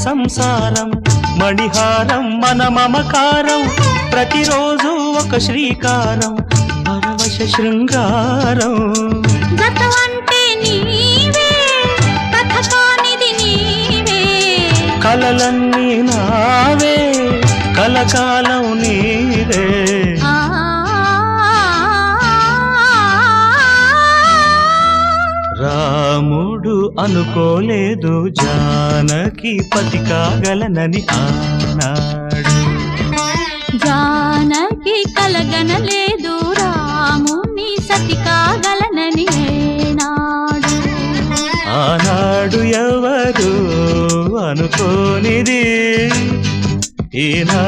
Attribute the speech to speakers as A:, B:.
A: సంసారం మణిహారం మన మమకారం ప్రతిరోజు ఒక శ్రీకారం పరవశ శృంగారం
B: గతమంటే నీవే కథ కానిది నీవే
A: కలలన్నీ నావే కలకాలం నీవే రాముడు అనుకోలేదు జానకి పతి కాగలనని ఆనాడు
B: జానకి కలగనలేదు రాముని సతి కాగలనని ఏనాడు
A: ఆనాడు ఎవరు అనుకోనిది ఈనా